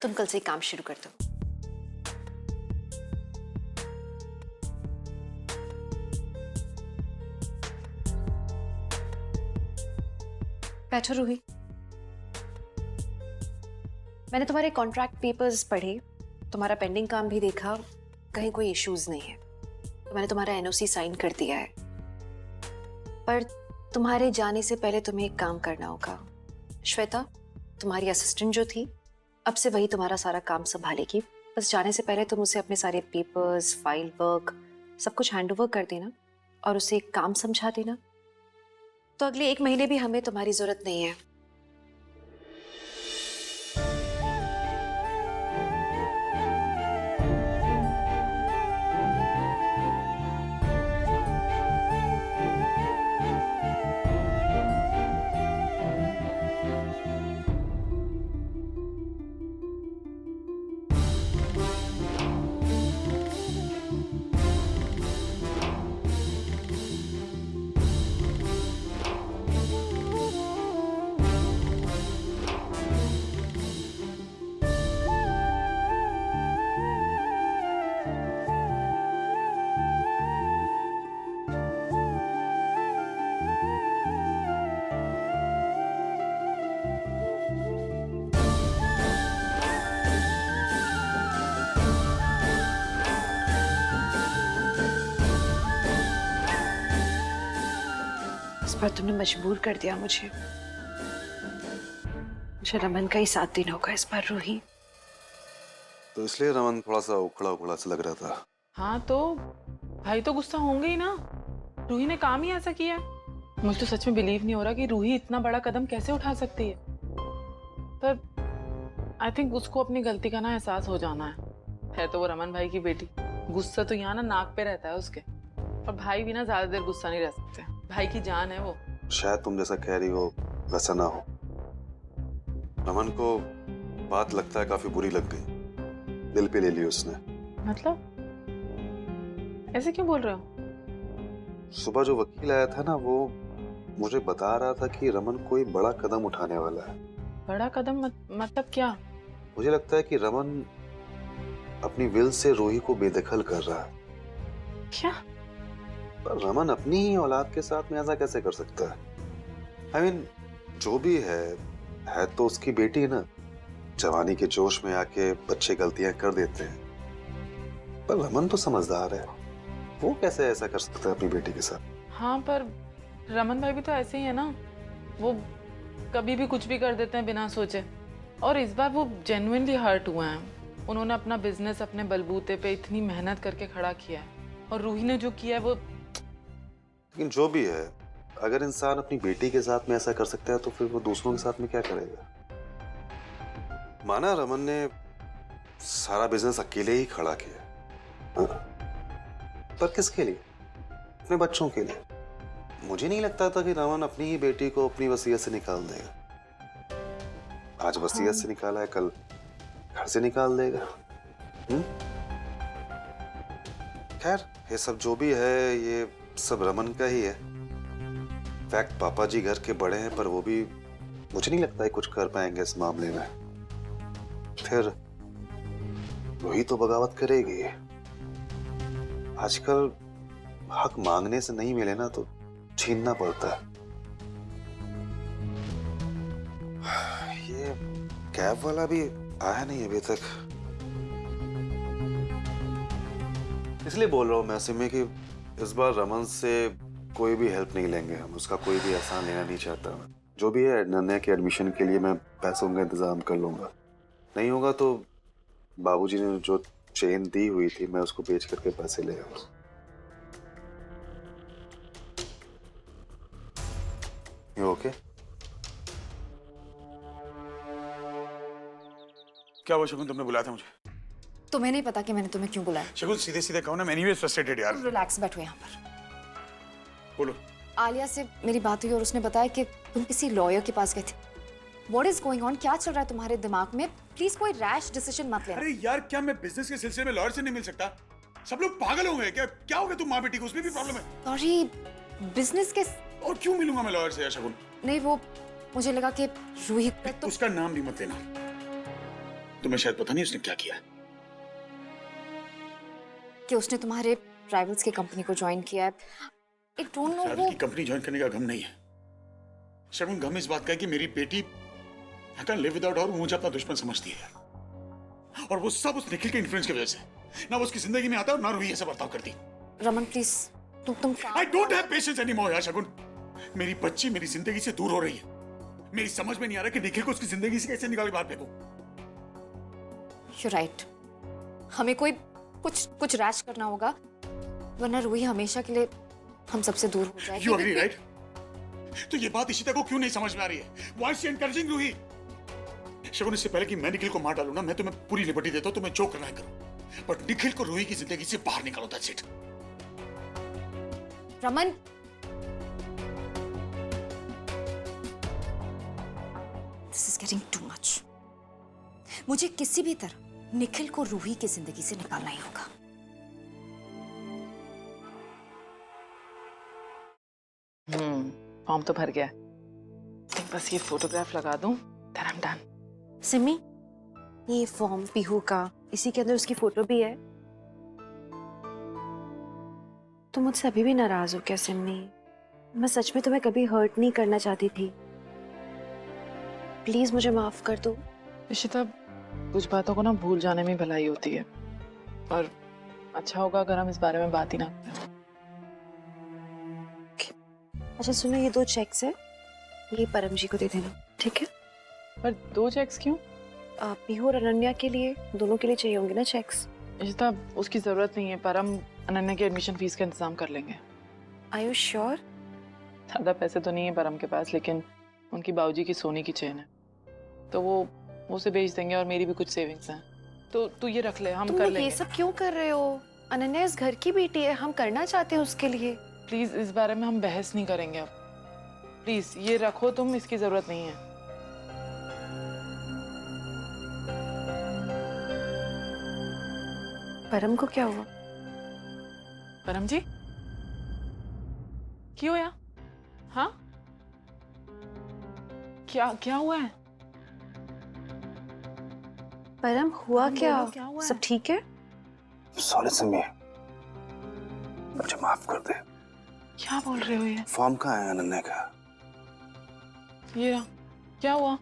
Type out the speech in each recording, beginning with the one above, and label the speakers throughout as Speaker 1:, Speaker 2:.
Speaker 1: तुम कल से काम शुरू कर दो। बैठो रूही। मैंने तुम्हारे कॉन्ट्रैक्ट पेपर्स पढ़े, तुम्हारा पेंडिंग काम भी देखा, कहीं कोई इश्यूज नहीं है, तो मैंने तुम्हारा एनओसी साइन कर दिया है। पर तुम्हारे जाने से पहले तुम्हें एक काम करना होगा। श्वेता तुम्हारी असिस्टेंट जो थी, अब से वही तुम्हारा सारा काम संभालेगी। बस जाने से पहले तुम उसे अपने सारे पेपर्स, फाइल वर्क सब कुछ हैंड ओवर कर देना और उसे एक काम समझा देना। तो अगले 1 महीने भी हमें तुम्हारी जरूरत नहीं है। इस बार तुमने मजबूर कर दिया मुझे रमन का ही 7 दिन होगा इस बार रूही।
Speaker 2: तो इसलिए रमन थोड़ा सा उखड़ा उखड़ा सा लग रहा था।
Speaker 3: हाँ तो भाई तो गुस्सा होंगे ही ना, रूही ने काम ही ऐसा किया। मुझे तो सच में बिलीव नहीं हो रहा कि रूही इतना बड़ा कदम कैसे उठा सकती है। पर आई थिंक उसको अपनी गलती का ना एहसास हो जाना है तो वो रमन भाई की बेटी। गुस्सा तो यहाँ ना नाक पे रहता है उसके, और भाई भी ना ज्यादा देर गुस्सा नहीं रह सकते, भाई की जान है वो।
Speaker 2: शायद तुम जैसा कह रही हो वैसा ना हो। रमन को बात लगता है काफी बुरी लग गई, दिल पे ले ली उसने।
Speaker 3: मतलब ऐसे क्यों बोल रहे हो?
Speaker 2: सुबह जो वकील आया था ना, वो मुझे बता रहा था कि रमन कोई बड़ा कदम उठाने वाला है।
Speaker 3: बड़ा कदम मतलब क्या?
Speaker 2: मुझे लगता है कि रमन अपनी विल से रूही को बेदखल कर रहा है।
Speaker 3: क्या?
Speaker 2: पर रमन अपनी ही औलाद के साथ में ऐसा कैसे कर सकता है? I mean, जो भी है तो उसकी बेटी ना। जवानी के जोश में आके बच्चे गलतियां कर देते हैं, पर रमन तो समझदार है, वो कैसे ऐसा कर सकता है अपनी बेटी के साथ?
Speaker 3: हाँ पर रमन भाई भी तो ऐसे ही है ना, वो कभी भी कुछ भी कर देते हैं बिना सोचे। और इस बार वो जेन्युइनली हर्ट हुए हैं। उन्होंने अपना बिजनेस अपने बलबूते पे इतनी मेहनत करके खड़ा किया है, और रूही ने जो किया है वो।
Speaker 2: लेकिन जो भी है, अगर इंसान अपनी बेटी के साथ में ऐसा कर सकता है तो फिर वो दूसरों के साथ में क्या करेगा? माना रमन ने सारा बिजनेस अकेले ही खड़ा किया, हाँ? पर किसके लिए? अपने बच्चों के लिए। मुझे नहीं लगता था कि रमन अपनी ही बेटी को अपनी वसीयत से निकाल देगा। आज वसीयत से निकाला है, कल घर से निकाल देगा। खैर, ये सब जो भी है, ये सब रमन का ही है। फैक्ट पापा जी घर के बड़े हैं, पर वो भी मुझे नहीं लगता है कुछ कर पाएंगे इस मामले में। फिर वही तो बगावत करेगी। आजकल हक मांगने से नहीं मिले ना तो छीनना पड़ता है। ये कैब वाला भी आया नहीं अभी तक, इसलिए बोल रहा हूँ मैं सिमी कि इस बार रमन से कोई भी हेल्प नहीं लेंगे हम। उसका कोई भी एहसान लेना नहीं चाहता मैं। जो भी है, नन्हे के एडमिशन के लिए मैं पैसों का इंतजाम कर लूंगा। नहीं होगा तो बाबूजी ने जो चेन दी हुई थी, मैं उसको बेच करके पैसे ले आऊंगा। ये ओके?
Speaker 4: क्या हुआ शगुन, तुमने बुलाया था मुझे?
Speaker 1: तुम्हें नहीं पता कि मैंने तुम्हें क्यों बुलाया?
Speaker 4: शगुन सीधे सीधे कहो ना, मैं एनीवेज फ्रस्ट्रेटेड यार।
Speaker 1: रिलैक्स बैठो यहाँ पर।
Speaker 4: बोलो।
Speaker 1: आलिया से मेरी बात हुई और उसने बताया कि तुम किसी लॉयर के पास गए थे। What is going on? क्या चल रहा है तुम्हारे दिमाग में? प्लीज कोई रैश डिसीजन मत लेना।
Speaker 4: अरे यार, क्या मैं बिजनेस के सिलसिले में लॉयर से नहीं मिल सकता? सब लोग पागल हो गए क्या? क्या हो गया तुम माँ बेटी को? उसमें भी प्रॉब्लम है?
Speaker 1: सॉरी, बिजनेस के।
Speaker 4: और क्यों मिलूंगा मैं लॉयर से यार शगुन?
Speaker 1: नहीं, वो मुझे लगा कि रूही तो।
Speaker 4: उसका नाम भी मत लेना। तुम्हें शायद पता नहीं उसने क्या किया है।
Speaker 1: कि उसने तुम्हारे राइवल्स की कंपनी को ज्वाइन किया है। आई डोंट नो
Speaker 4: राइवल
Speaker 1: वो
Speaker 4: की कंपनी ज्वाइन करने का गम नहीं है शगुन, गम इस बात का है कि मेरी बेटी I can live without her, मुझे अपना दुश्मन समझती है। और वो सब उस निखिल के इन्फ्लुएंस की वजह से। ना वो उसकी जिंदगी में आता और ना रूही ऐसा बर्ताव करती।
Speaker 1: रमन प्लीज तुम
Speaker 4: I don't have patience anymore यार शगुन। मेरी बच्ची मेरी जिंदगी से दूर हो रही है। मेरी समझ में नहीं आ रहा कि निखिल को उसकी जिंदगी से कैसे निकाल के बाहर फेंकूं।
Speaker 1: यू राइट, हमें कोई कुछ रैश करना होगा, वरना रूही हमेशा के लिए हम सबसे दूर हो जाएगी।
Speaker 4: You agree right? तो ये बात इशिता को क्यों नहीं समझ में आ रही है? Why is she encouraging Ruhi? शगुन, इससे पहले कि मैं निखिल को मार डालूं ना, मैं तुम्हें पूरी लिबर्टी देता हूं, तुम्हें जो करना है करो, बट निखिल को रूही की जिंदगी से बाहर निकालो, that's it.
Speaker 1: Raman, this is getting too much. मुझे किसी भी तरह निखिल को रूही की जिंदगी से निकालना ही होगा।
Speaker 3: फॉर्म तो भर गया है, बस ये फोटोग्राफ लगा दूं, then I'm done।
Speaker 1: सिमी, ये फॉर्म पीहू का, इसी के अंदर उसकी फोटो भी है। तुम मुझसे अभी भी नाराज हो क्या सिमी? मैं सच में तुम्हें कभी हर्ट नहीं करना चाहती थी। प्लीज मुझे माफ कर दो।
Speaker 3: इशिता, कुछ बातों को ना भूल जाने में भलाई होती है, और अच्छा होगा अगर हम इस बारे में बात ही ना करें।
Speaker 1: अच्छा सुनो, ये 2 चेक्स है, ये परम जी को दे देना, ठीक है?
Speaker 3: पर 2 चेक्स क्यों?
Speaker 1: पीहू और अनन्या के लिए, दोनों के लिए चाहिए होंगे ना चेक्स।
Speaker 3: इशिता, उसकी जरूरत नहीं है, पर हम अनन्या की एडमिशन फीस का इंतजाम कर लेंगे।
Speaker 1: Are you sure?
Speaker 3: ज्यादा पैसे तो नहीं है परम के पास, लेकिन उनकी बाबूजी की सोने की चेन है, तो वो उसे बेच देंगे, और मेरी भी कुछ सेविंग्स हैं, तो तू ये रख ले, हम
Speaker 1: तुम
Speaker 3: कर
Speaker 1: लोग
Speaker 3: लेंगे।
Speaker 1: ये सब क्यों कर रहे हो? अनन्या इस घर की बेटी है, हम करना चाहते हैं उसके लिए।
Speaker 3: प्लीज इस बारे में हम बहस नहीं करेंगे अब, प्लीज ये रखो तुम, इसकी जरूरत नहीं है।
Speaker 1: परम को क्या हुआ?
Speaker 3: परम जी क्यों या? हाँ, क्या क्या हुआ है?
Speaker 1: परम हुआ क्या?
Speaker 3: बोलो, क्या हुआ है?
Speaker 1: सब ठीक है?
Speaker 2: सॉरी सिमी, मुझे माफ कर दे।
Speaker 3: क्या बोल रहे हो ये?
Speaker 2: फॉर्म कहाँ है अनन्या का?
Speaker 3: ये रहा। क्या हुआ?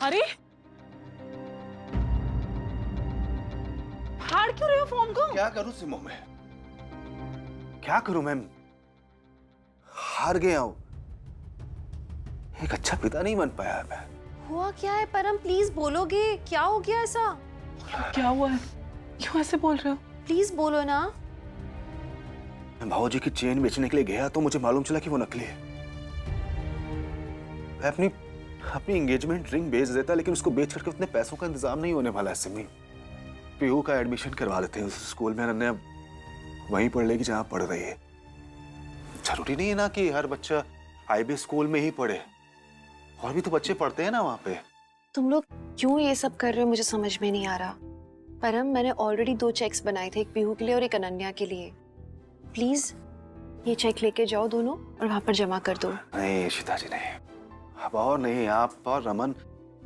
Speaker 3: अरे फाड़ क्यों रहे हो फॉर्म को?
Speaker 2: क्या करूं सिमो मैं? क्या करूं मैं? हार गया हूं। एक अच्छा पिता नहीं बन पाया मैं।
Speaker 1: हुआ क्या है परम? प्लीज बोलोगे, क्या हो गया ऐसा?
Speaker 3: क्या हुआ है? क्यों ऐसे बोल रहे हो?
Speaker 1: प्लीज बोलो ना।
Speaker 2: मैं भाऊजी की चेन बेचने के लिए गया तो मुझे मालूम चला कि वो नकली है। मैं अपनी एंगेजमेंट रिंग बेच देता, लेकिन उसको बेच करके उतने पैसों का इंतजाम नहीं होने वाला है सिमी। पीहू का एडमिशन करवा देते हैं उस स्कूल में, अनन्या वहीं पढ़ लेगी जहां पढ़ रही है। जरूरी नहीं है ना कि हर बच्चा आईबी स्कूल में ही पढ़े, और भी तो बच्चे पढ़ते हैं ना वहां पे।
Speaker 1: तुम लोग क्यों ये सब कर रहे हो, मुझे समझ में नहीं आ रहा। परम, मैंने ऑलरेडी 2 चेक्स बनाए थे, एक पीहू के लिए और एक अनन्या के लिए। प्लीज ये चेक लेके जाओ दोनों, और वहां पर जमा कर दो।
Speaker 2: नहीं इशिता जी, नहीं। अब और नहीं, आप और रमन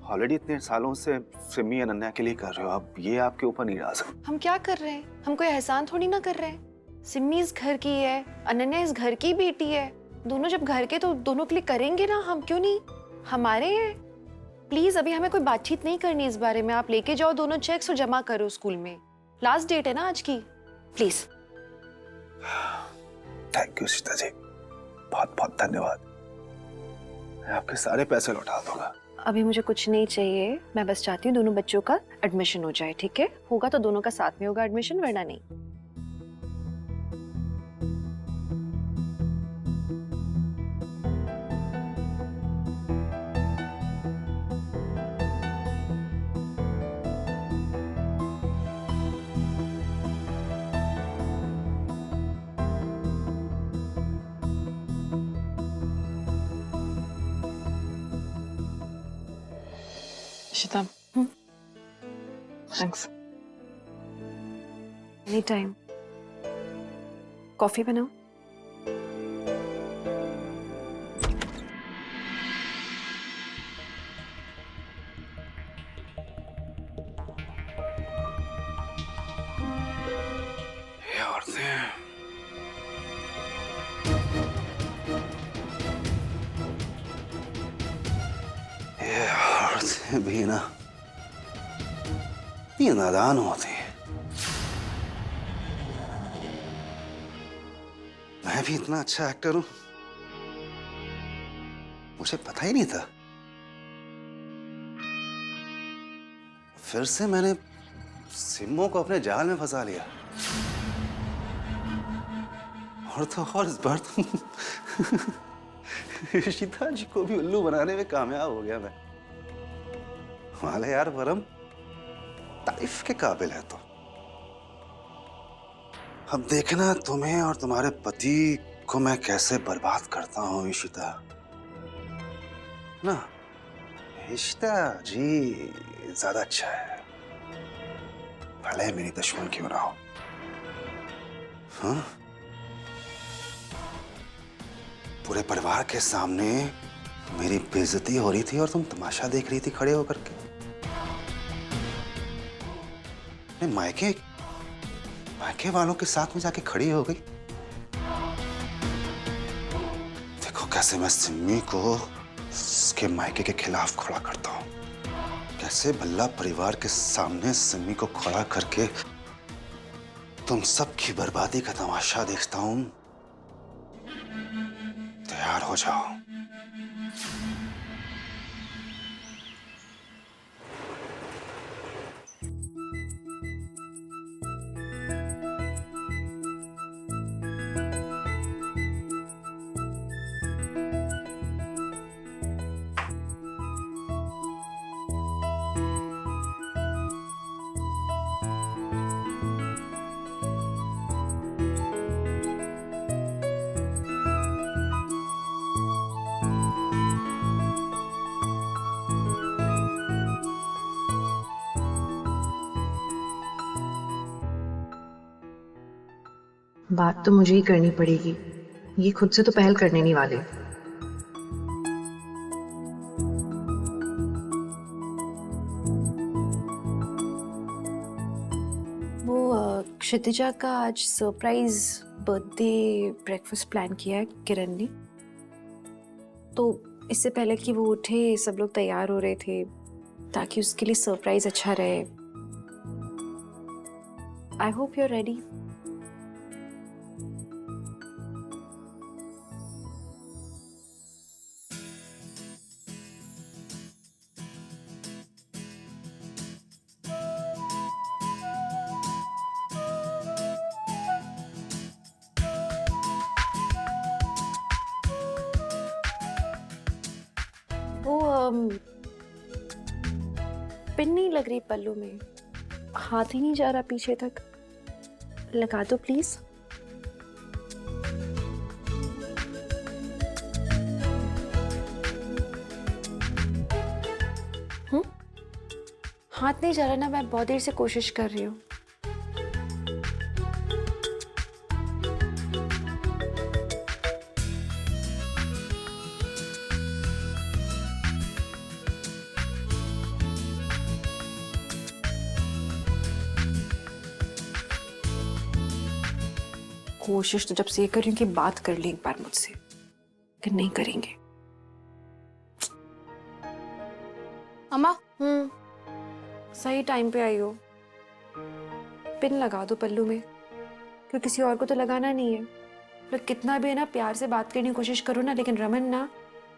Speaker 2: ऑलरेडी इतने सालों से सिमी अनन्या के लिए कर रहे हो, अब ये आपके ऊपर नहीं डाल सकते।
Speaker 1: हम क्या कर रहे हैं? हम कोई एहसान थोड़ी ना कर रहे हैं। सिमी इस घर की है, अनन्या इस घर की बेटी है। दोनों जब घर के तो दोनों के लिए करेंगे ना, हम क्यों नहीं? हमारे हैं। प्लीज अभी हमें कोई बातचीत नहीं करनी इस बारे में। आप लेके जाओ दोनों चेक्स और जमा करो स्कूल में। लास्ट डेट है ना आज की, please.
Speaker 2: Thank you Sita ji, बहुत बहुत धन्यवाद। मैं आपके सारे पैसे लौटा दूंगा।
Speaker 1: अभी मुझे कुछ नहीं चाहिए, मैं बस चाहती हूँ दोनों बच्चों का एडमिशन हो जाए, ठीक है? होगा तो दोनों का साथ में होगा एडमिशन, वरना नहीं।
Speaker 3: Ishita, thanks.
Speaker 1: Any time. Coffee बनाओ।
Speaker 2: औरतें। ये औरतें भी ना ये नादान होती हैं। मैं भी इतना अच्छा एक्टर हूं, मुझे पता ही नहीं था। फिर से मैंने सिम्मो को अपने जाल में फंसा लिया। और तो और इस बार तो इशिता जी को भी उल्लू बनाने में कामयाब हो गया मैं। वाले यार वरम तारीफ के काबिल है तो। अब देखना तुम्हें और तुम्हारे पति को मैं कैसे बर्बाद करता हूँ इशिता। ना इशिता जी ज्यादा अच्छा है, भले मेरी दुश्मन क्यों ना हो। हाँ, पूरे परिवार के सामने मेरी बेइज्जती हो रही थी और तुम तमाशा देख रही थी खड़े होकर के। मायके मायके वालों के साथ में जाके खड़ी हो गई। देखो कैसे मैं सिम्मी को उसके मायके के खिलाफ खड़ा करता हूँ, कैसे भल्ला परिवार के सामने सिम्मी को खड़ा करके तुम सबकी बर्बादी का तमाशा देखता हूं। तैयार हो जाओ।
Speaker 1: बात तो मुझे ही करनी पड़ेगी, ये खुद से तो पहल करने नहीं वाले। वो क्षितिजा का आज सरप्राइज बर्थडे ब्रेकफास्ट प्लान किया है किरण ने, तो इससे पहले कि वो उठे सब लोग तैयार हो रहे थे ताकि उसके लिए सरप्राइज अच्छा रहे। I hope you are ready. वो पिन नहीं लग रही पल्लू में, हाथ ही नहीं जा रहा पीछे तक, लगा दो प्लीज। हाथ नहीं जा रहा ना, मैं बहुत देर से कोशिश कर रही हूँ। कोशिश तो जब से ये कर रही हूँ कि बात कर ली एक बार मुझसे, लेकिन नहीं करेंगे।
Speaker 5: अम्मा,
Speaker 1: सही टाइम पे आई हो। पिन लगा दो पल्लू में, क्योंकि किसी और को तो लगाना नहीं है। लोग कितना भी है ना प्यार से बात करने की कोशिश करो ना, लेकिन रमन ना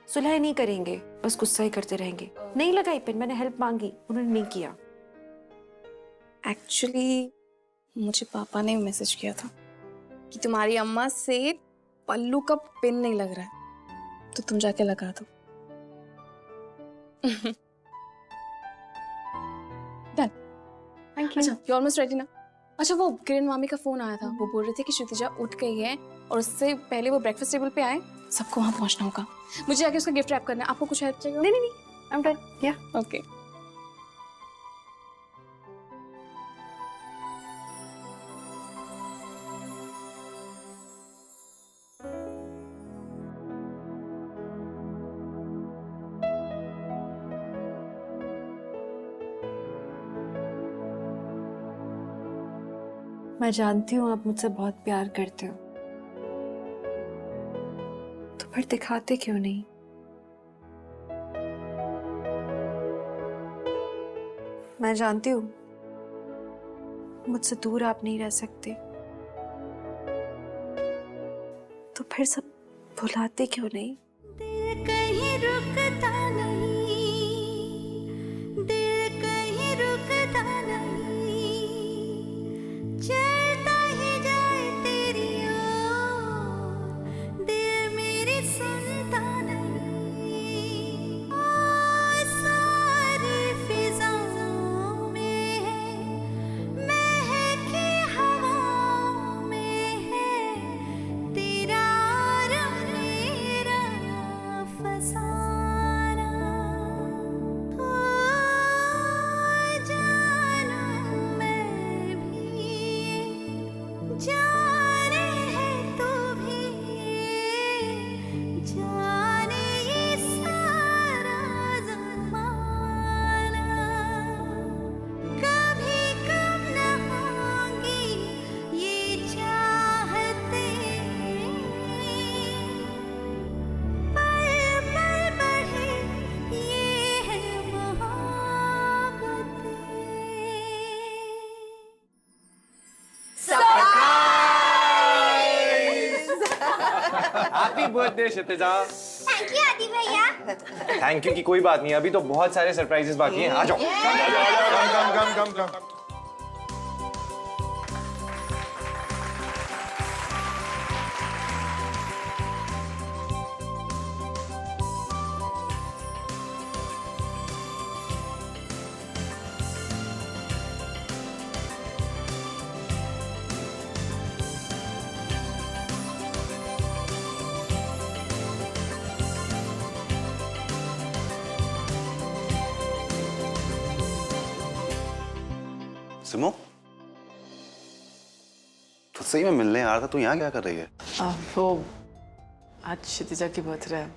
Speaker 1: सुलह नहीं करेंगे, बस गुस्सा ही करते रहेंगे। नहीं लगाई पिन, मैंने हेल्प मांगी, उन्होंने नहीं किया।
Speaker 5: एक्चुअली मुझे पापा ने मैसेज किया था कि तुम्हारी अम्मा से पल्लू का पिन नहीं लग रहा है, तो तुम जाके लगा दो। डन।
Speaker 1: Thank you.
Speaker 5: अच्छा, यू ऑलमोस्ट रेडी ना? अच्छा, वो किरण मामी का फोन आया था, वो बोल रहे थे कि क्षितिजा उठ गई है और उससे पहले वो ब्रेकफास्ट टेबल पे आए, सबको वहां पहुंचना होगा। मुझे आगे उसका गिफ्ट रैप करना है। आपको कुछ हेल्प चाहिए?
Speaker 1: नहीं नहीं नहीं, आई एम डन। या
Speaker 5: ओके।
Speaker 1: मैं जानती हूँ आप मुझसे बहुत प्यार करते हो, तो फिर दिखाते क्यों नहीं? मैं जानती हूँ मुझसे दूर आप नहीं रह सकते, तो फिर सब भुलाते क्यों नहीं?
Speaker 6: दिल कहीं रुकता नहीं, दिल कहीं रुकता नहीं, चलता ही जाए तेरी ओर, दिल मेरी सुनता नहीं। ओ सारी फिजाओं में है, महकी हवाओं में है, तेरा और मेरा फसाना। ओ जानू मैं भी, जाने है तू भी, जाने ये सारा ज़माना। कभी कम न होंगी ये चाहते, पल पल बढ़े ये है Mohabbatein.
Speaker 7: Happy birthday Kshitija.
Speaker 6: Thank you आदि भैया।
Speaker 7: थैंक यू की कोई बात नहीं, अभी तो बहुत सारे सरप्राइजेस बाकी हैं। आ जाओ।
Speaker 8: कम।
Speaker 2: सिमो, तो सही में मिलने आ रहा था, तू यहाँ क्या कर रही है?
Speaker 3: वो आज क्षितिजा की बर्थडे है,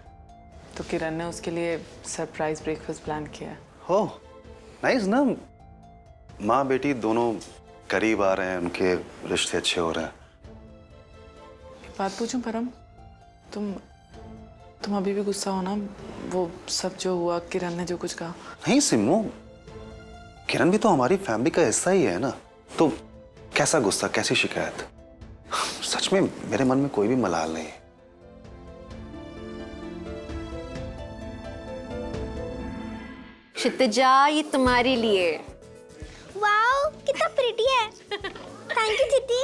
Speaker 3: तो किरण ने उसके लिए सरप्राइज ब्रेकफास्ट प्लान किया है।
Speaker 2: हो नाइस ना, माँ बेटी दोनों करीब आ रहे हैं, उनके रिश्ते अच्छे हो रहे हैं।
Speaker 3: एक बात पूछूं परम, तुम अभी भी गुस्सा हो ना? वो सब जो हुआ, किरण ने जो कुछ कहा।
Speaker 2: नहीं सिमो, किरण भी तो हमारी फैमिली का हिस्सा ही है ना, तो कैसा गुस्सा, कैसी शिकायत? सच में मेरे मन में कोई भी मलाल नहीं है।
Speaker 1: क्षितिजा, ये तुम्हारे लिए।
Speaker 6: वाओ कितना प्रिटी है। थैंक यू चिट्टी।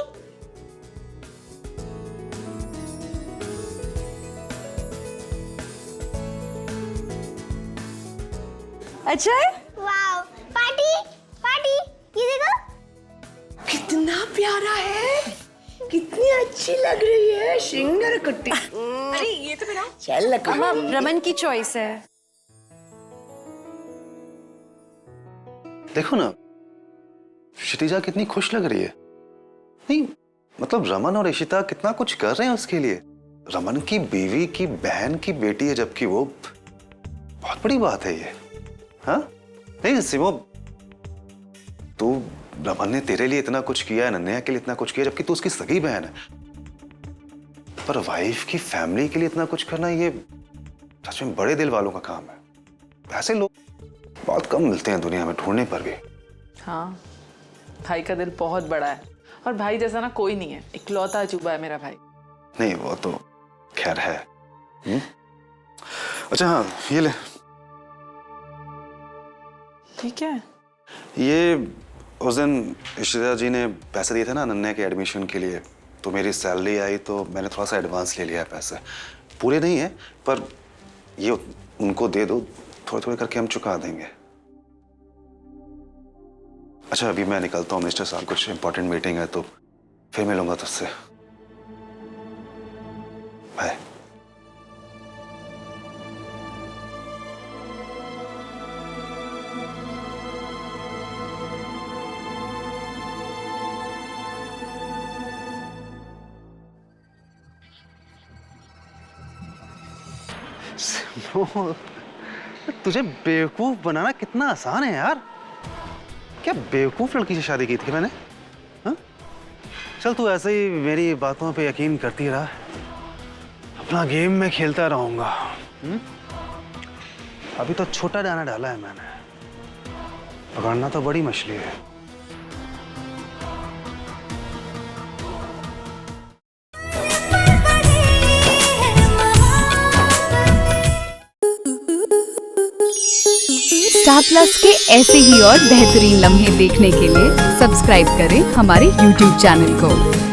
Speaker 1: अच्छा है?
Speaker 6: वाओ पार्टी पार्टी, ये देखो।
Speaker 9: कितना प्यारा है, कितनी अच्छी लग रही है सिंगर कुट्टी।
Speaker 1: अरे ये तो मेरा
Speaker 9: चल
Speaker 1: अम्मा, रमन की चॉइस है।
Speaker 2: देखो ना, क्षितिजा कितनी खुश लग रही है। नहीं मतलब रमन और इशिता कितना कुछ कर रहे हैं उसके लिए। रमन की बीवी की बहन की बेटी है, जबकि वो बहुत बड़ी बात है ये। हाँ नहीं सिमो, तू, रमन ने तेरे लिए इतना कुछ किया है, नन्या के लिए इतना कुछ किया, जबकि तू उसकी सगी बहन है, पर वाइफ की फैमिली के लिए इतना कुछ करना, ये सच में बड़े दिल वालों का काम है। ऐसे लोग बहुत कम मिलते हैं दुनिया में, ढूंढने पर भी।
Speaker 3: हाँ, भाई का दिल बहुत बड़ा है, और भाई जैसा ना कोई नहीं है, इकलौता अजूबा है मेरा भाई।
Speaker 2: नहीं वो तो खैर है। अच्छा हाँ, ये ले।
Speaker 3: ठीक है।
Speaker 2: ये उस दिन इशिता जी ने पैसे दिए थे ना अनन्या के एडमिशन के लिए, तो मेरी सैलरी आई तो मैंने थोड़ा सा एडवांस ले लिया है। पैसे पूरे नहीं है, पर ये उनको दे दो, थोड़े थोड़े करके हम चुका देंगे। अच्छा अभी मैं निकलता हूँ मिनिस्टर साहब, कुछ इंपॉर्टेंट मीटिंग है, तो फिर मिलूंगा तुझसे। बाय। तुझे बेवकूफ बनाना कितना आसान है यार। क्या बेवकूफ लड़की से शादी की थी मैंने? हाँ? चल तू ऐसे ही मेरी बातों पे यकीन करती रहा, अपना गेम में खेलता रहूंगा। अभी तो छोटा दाना डाला है मैंने, पकड़ना तो बड़ी मछली है।
Speaker 10: स्टार प्लस के ऐसे ही और बेहतरीन लम्हे देखने के लिए सब्सक्राइब करें हमारे YouTube चैनल को।